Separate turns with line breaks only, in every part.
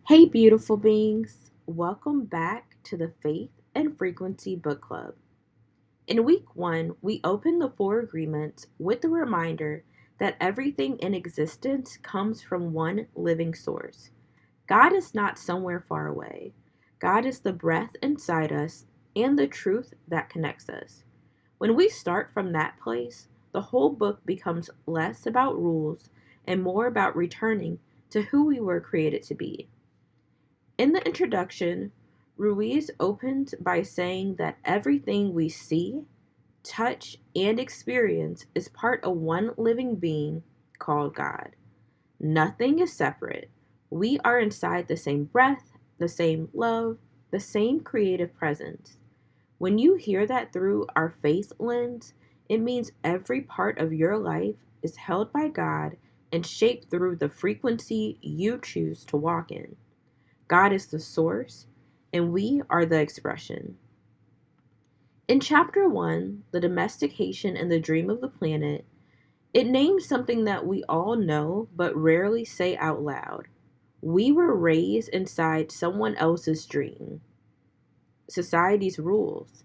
Hey, beautiful beings. Welcome back to the Faith and Frequency Book Club. In week one, we opened the four agreements with the reminder that everything in existence comes from one living source. God is not somewhere far away. God is the breath inside us and the truth that connects us. When we start from that place, the whole book becomes less about rules and more about returning to who we were created to be. In the introduction, Ruiz opened by saying that everything we see, touch, and experience is part of one living being called God. Nothing is separate. We are inside the same breath, the same love, the same creative presence. When you hear that through our faith lens, it means every part of your life is held by God and shaped through the frequency you choose to walk in. God is the source, and we are the expression. In chapter 1, The Domestication and the Dream of the Planet, it names something that we all know but rarely say out loud. We were raised inside someone else's dream, society's rules,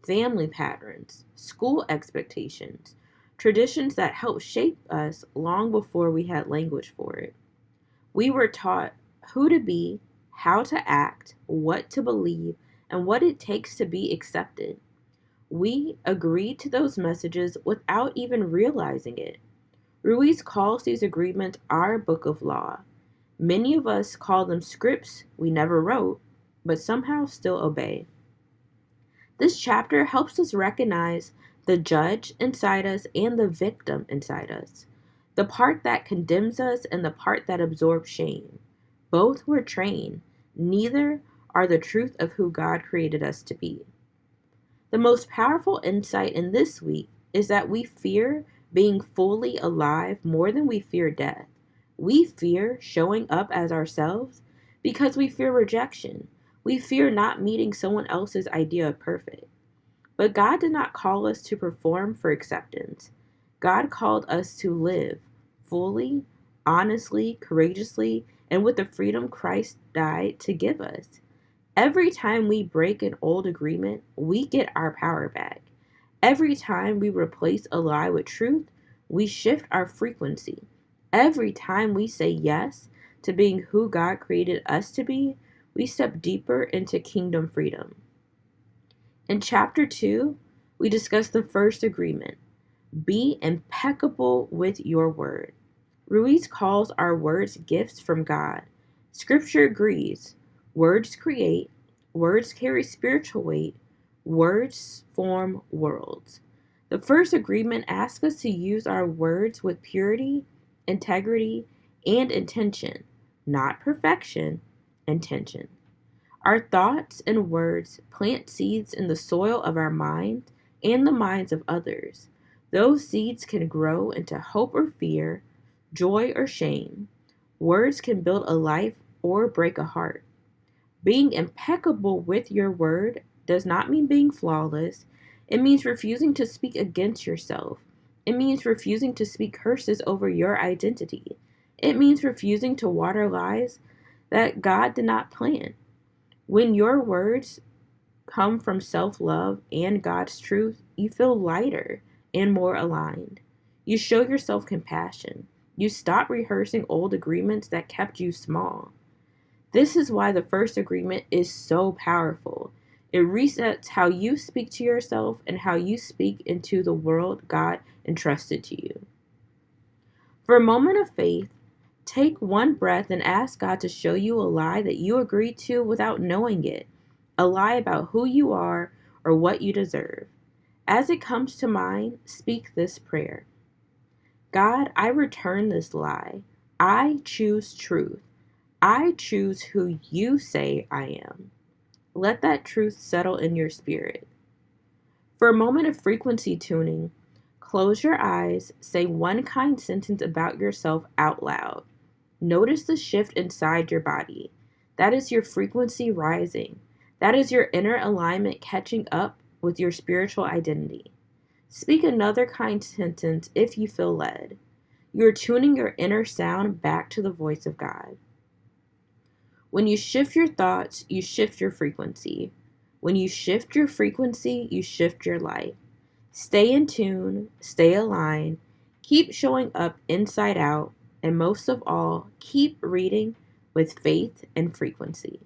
family patterns, school expectations, traditions that helped shape us long before we had language for it. We were taught who to be, how to act, what to believe, and what it takes to be accepted. We agreed to those messages without even realizing it. Ruiz calls these agreements our book of law. Many of us call them scripts we never wrote, but somehow still obey. This chapter helps us recognize the judge inside us and the victim inside us, the part that condemns us and the part that absorbs shame. Both were trained, neither are the truth of who God created us to be. The most powerful insight in this week is that we fear being fully alive more than we fear death. We fear showing up as ourselves because we fear rejection. We fear not meeting someone else's idea of perfect. But God did not call us to perform for acceptance. God called us to live fully, honestly, courageously, and with the freedom Christ died to give us. Every time we break an old agreement, we get our power back. Every time we replace a lie with truth, we shift our frequency. Every time we say yes to being who God created us to be, we step deeper into kingdom freedom. In chapter 2, we discuss the first agreement: be impeccable with your word. Ruiz calls our words gifts from God. Scripture agrees. Words create, words carry spiritual weight, words form worlds. The first agreement asks us to use our words with purity, integrity, and intention, not perfection, intention. Our thoughts and words plant seeds in the soil of our mind and the minds of others. Those seeds can grow into hope or fear, joy or shame. Words can build a life or break a heart. Being impeccable with your word does not mean being flawless. It means refusing to speak against yourself. It means refusing to speak curses over your identity. It means refusing to water lies that God did not plant. When your words come from self love and God's truth, you feel lighter and more aligned. You show yourself compassion. You stop rehearsing old agreements that kept you small. This is why the first agreement is so powerful. It resets how you speak to yourself and how you speak into the world God entrusted to you. For a moment of faith, take one breath and ask God to show you a lie that you agreed to without knowing it, a lie about who you are or what you deserve. As it comes to mind, speak this prayer: God, I return this lie. I choose truth. I choose who you say I am. Let that truth settle in your spirit. For a moment of frequency tuning, close your eyes, say one kind sentence about yourself out loud. Notice the shift inside your body. That is your frequency rising. That is your inner alignment catching up with your spiritual identity. Speak another kind sentence if you feel led. You are tuning your inner sound back to the voice of God. When you shift your thoughts, you shift your frequency. When you shift your frequency, you shift your life. Stay in tune, stay aligned, keep showing up inside out, and most of all, keep reading with faith and frequency.